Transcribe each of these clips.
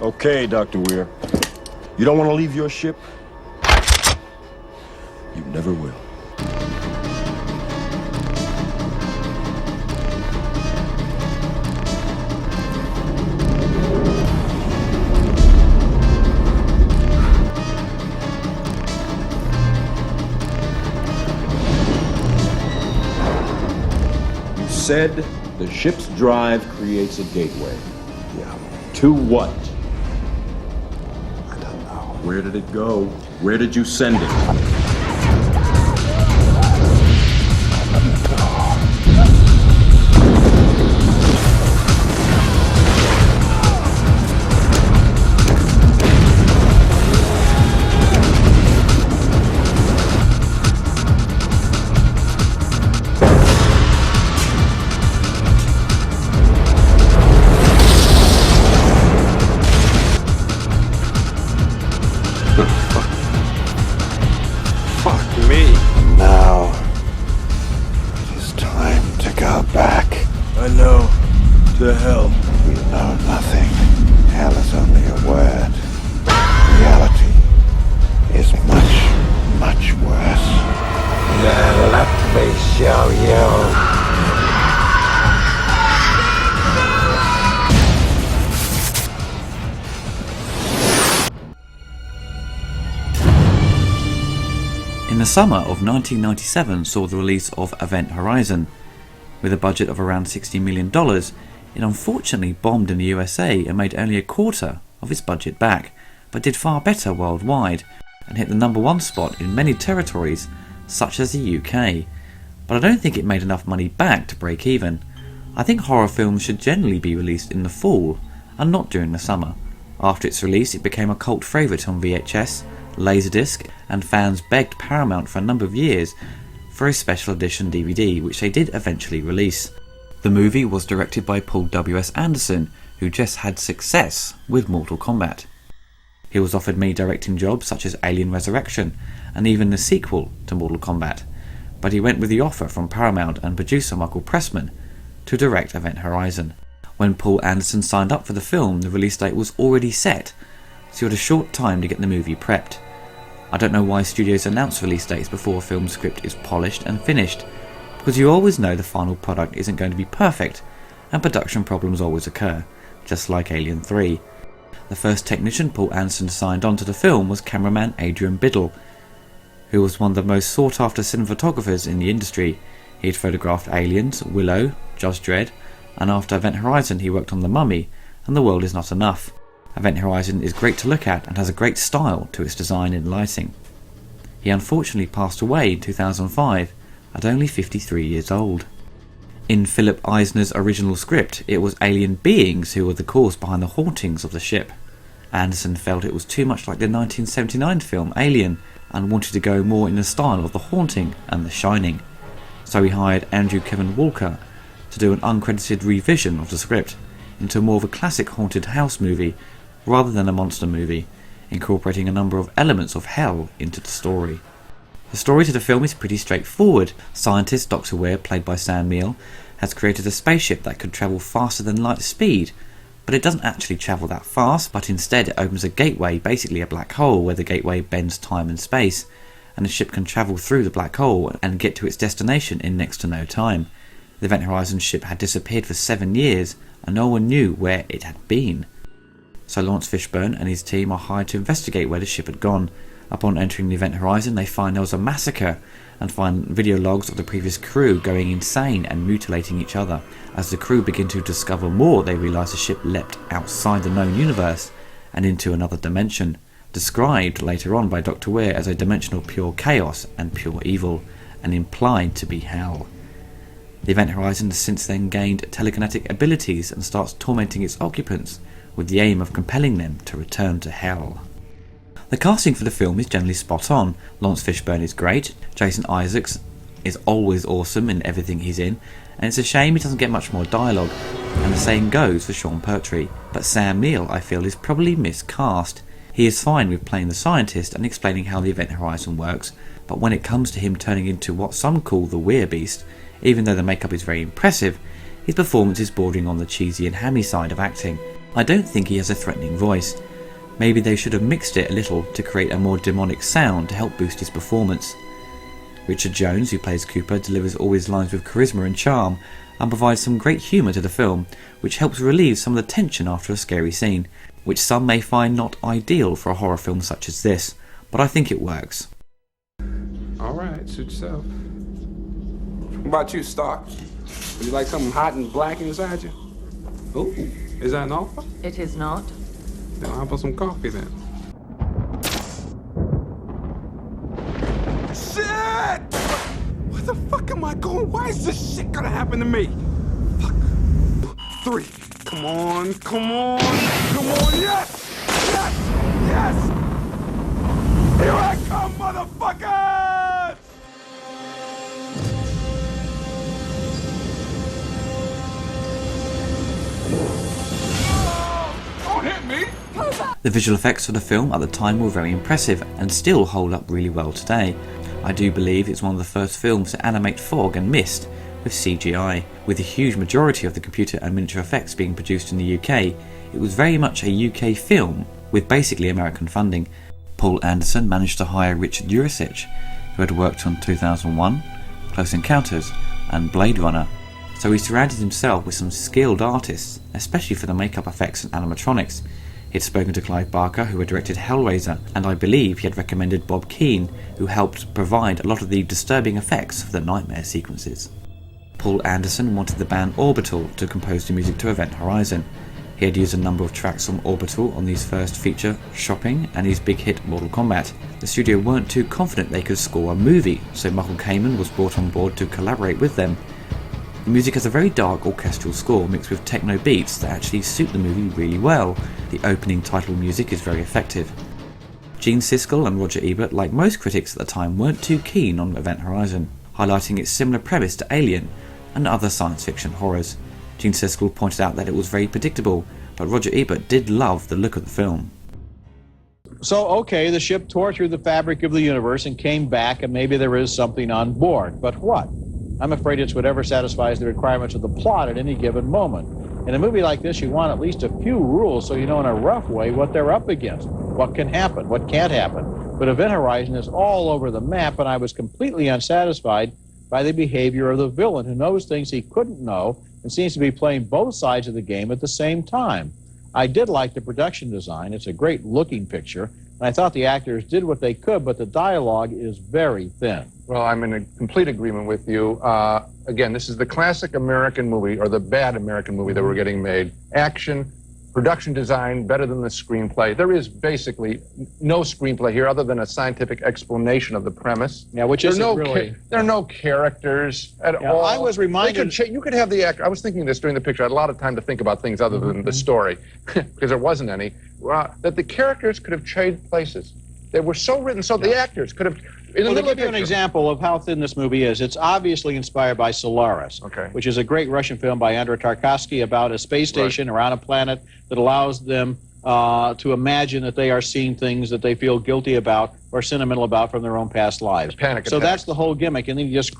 Okay, Dr. Weir. You don't want to leave your ship? You never will. You said the ship's drive creates a gateway. Yeah, To what? I don't know. Where did it go? Where did you send it? Fuck me. Now, it is time to go back. I know. To hell. We know nothing. Hell is only a word. Reality is much, much worse. Now let me show you. In the summer of 1997 saw the release of Event Horizon. With a budget of around $60 million, it unfortunately bombed in the USA and made only a quarter of its budget back, but did far better worldwide and hit the #1 spot in many territories such as the UK. But I don't think it made enough money back to break even. I think horror films should generally be released in the fall and not during the summer. After its release it became a cult favourite on VHS, Laserdisc, and fans begged Paramount for a number of years for a special edition DVD, which they did eventually release. The movie was directed by Paul W.S. Anderson, who just had success with Mortal Kombat. He was offered many directing jobs such as Alien Resurrection and even the sequel to Mortal Kombat, but he went with the offer from Paramount and producer Michael Pressman to direct Event Horizon. When Paul Anderson signed up for the film, the release date was already set, so he had a short time to get the movie prepped. I don't know why studios announce release dates before a film script is polished and finished, because you always know the final product isn't going to be perfect, and production problems always occur, just like Alien 3. The first technician Paul Anderson signed on to the film was cameraman Adrian Biddle, who was one of the most sought after cinematographers in the industry. He had photographed Aliens, Willow, Judge Dredd, and after Event Horizon he worked on The Mummy and The World Is Not Enough. Event Horizon is great to look at and has a great style to its design and lighting. He unfortunately passed away in 2005 at only 53 years old. In Philip Eisner's original script, it was alien beings who were the cause behind the hauntings of the ship. Anderson felt it was too much like the 1979 film Alien and wanted to go more in the style of The Haunting and The Shining. So he hired Andrew Kevin Walker to do an uncredited revision of the script into more of a classic haunted house movie rather than a monster movie, incorporating a number of elements of hell into the story. The story to the film is pretty straightforward. Scientist Dr. Weir, played by Sam Neill, has created a spaceship that could travel faster than light speed, but it doesn't actually travel that fast, but instead it opens a gateway, basically a black hole, where the gateway bends time and space, and the ship can travel through the black hole and get to its destination in next to no time. The Event Horizon ship had disappeared for 7 years, and no one knew where it had been. So Lawrence Fishburne and his team are hired to investigate where the ship had gone. Upon entering the Event Horizon, they find there was a massacre and find video logs of the previous crew going insane and mutilating each other. As the crew begin to discover more, they realise the ship leapt outside the known universe and into another dimension, described later on by Dr. Weir as a dimension of pure chaos and pure evil, and implied to be hell. The Event Horizon has since then gained telekinetic abilities and starts tormenting its occupants with the aim of compelling them to return to hell. The casting for the film is generally spot on. Lawrence Fishburne is great, Jason Isaacs is always awesome in everything he's in, and it's a shame he doesn't get much more dialogue, and the same goes for Sean Pertwee. But Sam Neill, I feel, is probably miscast. He is fine with playing the scientist and explaining how the Event Horizon works, but when it comes to him turning into what some call the Weir Beast, even though the makeup is very impressive, his performance is bordering on the cheesy and hammy side of acting. I don't think he has a threatening voice. Maybe they should have mixed it a little to create a more demonic sound to help boost his performance. Richard Jones, who plays Cooper, delivers all his lines with charisma and charm, and provides some great humour to the film, which helps relieve some of the tension after a scary scene, which some may find not ideal for a horror film such as this, but I think it works. Alright, suit yourself. What about you, Stark? Would you like something hot and black inside you? Ooh, is that an offer? It is not. Then how about some coffee then? Shit! Where the fuck am I going? Why is this shit gonna happen to me? Fuck. 3. Come on, come on, come on, yes! Yes! Yes! Here I come, motherfuckers! Don't hit me! The visual effects for the film at the time were very impressive and still hold up really well today. I do believe it's one of the first films to animate fog and mist with CGI. With the huge majority of the computer and miniature effects being produced in the UK, it was very much a UK film with basically American funding. Paul Anderson managed to hire Richard Jurisic, who had worked on 2001, Close Encounters and Blade Runner, so he surrounded himself with some skilled artists, especially for the makeup effects and animatronics. He had spoken to Clive Barker, who had directed Hellraiser, and I believe he had recommended Bob Keane, who helped provide a lot of the disturbing effects for the nightmare sequences. Paul Anderson wanted the band Orbital to compose the music to Event Horizon. He had used a number of tracks from Orbital on his first feature, Shopping, and his big hit Mortal Kombat. The studio weren't too confident they could score a movie, so Michael Kamen was brought on board to collaborate with them. The music has a very dark orchestral score mixed with techno beats that actually suit the movie really well. The opening title music is very effective. Gene Siskel and Roger Ebert, like most critics at the time, weren't too keen on Event Horizon, highlighting its similar premise to Alien and other science fiction horrors. Gene Siskel pointed out that it was very predictable, but Roger Ebert did love the look of the film. So, okay, the ship tore through the fabric of the universe and came back, and maybe there is something on board. But what? I'm afraid it's whatever satisfies the requirements of the plot at any given moment. In a movie like this, you want at least a few rules so you know in a rough way what they're up against, what can happen, what can't happen. But Event Horizon is all over the map, and I was completely unsatisfied by the behavior of the villain, who knows things he couldn't know and seems to be playing both sides of the game at the same time. I did like the production design. It's a great looking picture, and I thought the actors did what they could, but the dialogue is very thin. Well, I'm in a complete agreement with you. Again, this is the classic American movie, or the bad American movie that we're getting made. Action, production design, better than the screenplay. There is basically no screenplay here other than a scientific explanation of the premise. Yeah, which isn't really... There are no characters at all. I was reminded... You could have the actor... I was thinking this during the picture. I had a lot of time to think about things other than the story, because there wasn't any. That the characters could have traded places. They were so written so the actors could have... Well, to give you an example of how thin this movie is, it's obviously inspired by Solaris, which is a great Russian film by Andrei Tarkovsky about a space station around a planet that allows them to imagine that they are seeing things that they feel guilty about or sentimental about from their own past lives. So that's the whole gimmick, and then you just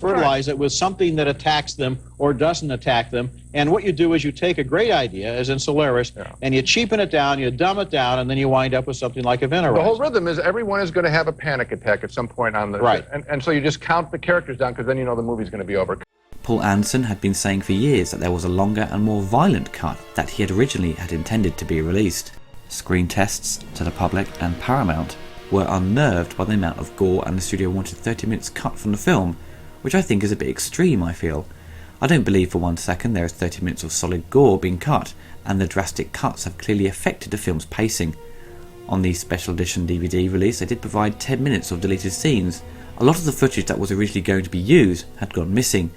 fertilize it with something that attacks them or doesn't attack them. And what you do is you take a great idea, as in Solaris, and you cheapen it down, you dumb it down, and then you wind up with something like Event Horizon. The whole rhythm is everyone is going to have a panic attack at some point on the... Right. And so you just count the characters down, because then you know the movie's going to be over. Paul Anderson had been saying for years that there was a longer and more violent cut that he had originally intended to be released. Screen tests to the public and Paramount were unnerved by the amount of gore, and the studio wanted 30 minutes cut from the film, which I think is a bit extreme, I feel. I don't believe for 1 second there is 30 minutes of solid gore being cut, and the drastic cuts have clearly affected the film's pacing. On the special edition DVD release, they did provide 10 minutes of deleted scenes. A lot of the footage that was originally going to be used had gone missing.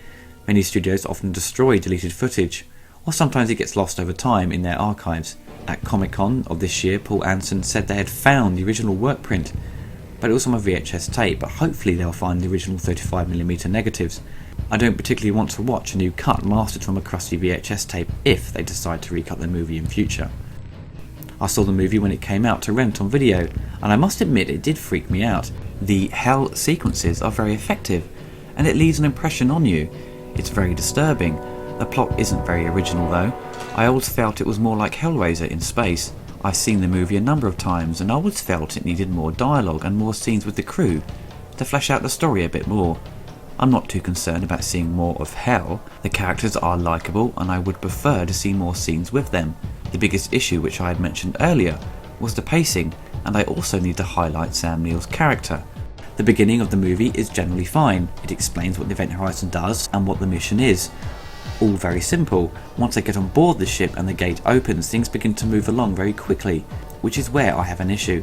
Many studios often destroy deleted footage, or sometimes it gets lost over time in their archives. At Comic-Con of this year, Paul Anderson said they had found the original work print, but it was on a VHS tape, but hopefully they'll find the original 35mm negatives. I don't particularly want to watch a new cut mastered from a crusty VHS tape if they decide to recut the movie in future. I saw the movie when it came out to rent on video, and I must admit it did freak me out. The hell sequences are very effective, and it leaves an impression on you. It's very disturbing. The plot isn't very original though. I always felt it was more like Hellraiser in space. I've seen the movie a number of times and I always felt it needed more dialogue and more scenes with the crew to flesh out the story a bit more. I'm not too concerned about seeing more of Hell. The characters are likeable and I would prefer to see more scenes with them. The biggest issue, which I had mentioned earlier, was the pacing, and I also need to highlight Sam Neill's character. The beginning of the movie is generally fine. It explains what the Event Horizon does and what the mission is. All very simple. Once they get on board the ship and the gate opens, things begin to move along very quickly, which is where I have an issue.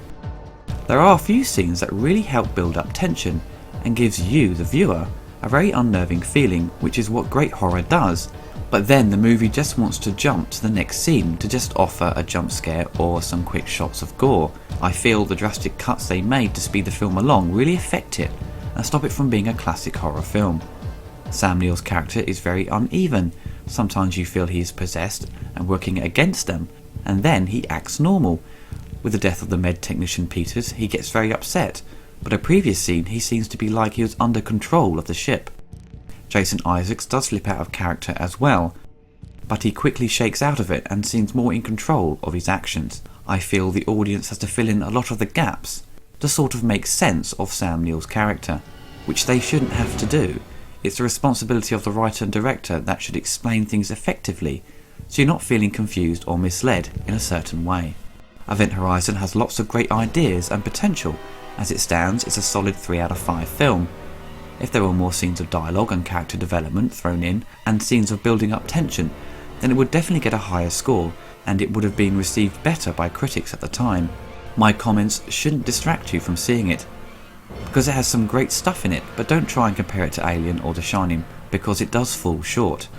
There are a few scenes that really help build up tension and gives you, the viewer, a very unnerving feeling, which is what great horror does. But then the movie just wants to jump to the next scene to just offer a jump scare or some quick shots of gore. I feel the drastic cuts they made to speed the film along really affect it and stop it from being a classic horror film. Sam Neill's character is very uneven. Sometimes you feel he is possessed and working against them, and then he acts normal. With the death of the med technician Peters, he gets very upset, but a previous scene he seems to be like he was under control of the ship. Jason Isaacs does slip out of character as well, but he quickly shakes out of it and seems more in control of his actions. I feel the audience has to fill in a lot of the gaps to sort of make sense of Sam Neill's character, which they shouldn't have to do. It's the responsibility of the writer and director that should explain things effectively, so you're not feeling confused or misled in a certain way. Event Horizon has lots of great ideas and potential. As it stands, it's a solid 3 out of 5 film. If there were more scenes of dialogue and character development thrown in, and scenes of building up tension, then it would definitely get a higher score, and it would have been received better by critics at the time. My comments shouldn't distract you from seeing it, because it has some great stuff in it, but don't try and compare it to Alien or The Shining, because it does fall short.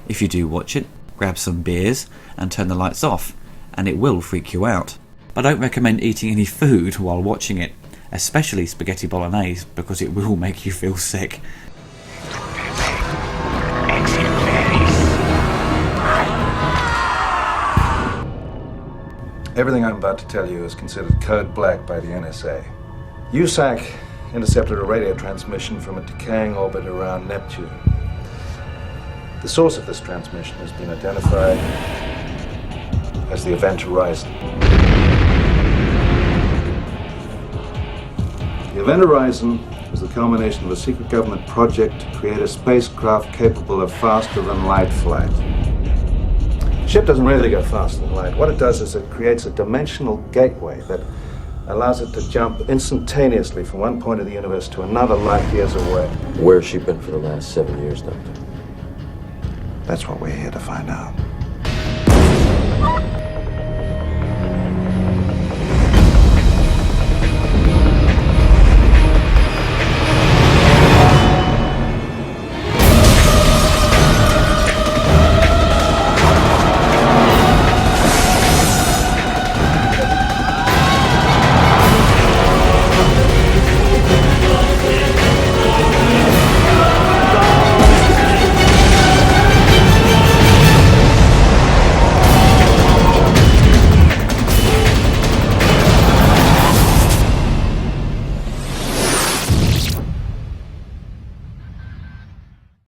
If you do watch it, grab some beers and turn the lights off, and it will freak you out. I don't recommend eating any food while watching it, especially spaghetti bolognese, because it will make you feel sick. Everything I'm about to tell you is considered code black by the NSA. USAC intercepted a radio transmission from a decaying orbit around Neptune. The source of this transmission has been identified as the Event Horizon. The Event Horizon is the culmination of a secret government project to create a spacecraft capable of faster-than-light flight. The ship doesn't really go faster than light. What it does is it creates a dimensional gateway that allows it to jump instantaneously from one point of the universe to another light years away. Where's she been for the last 7 years, Doctor? That's what we're here to find out.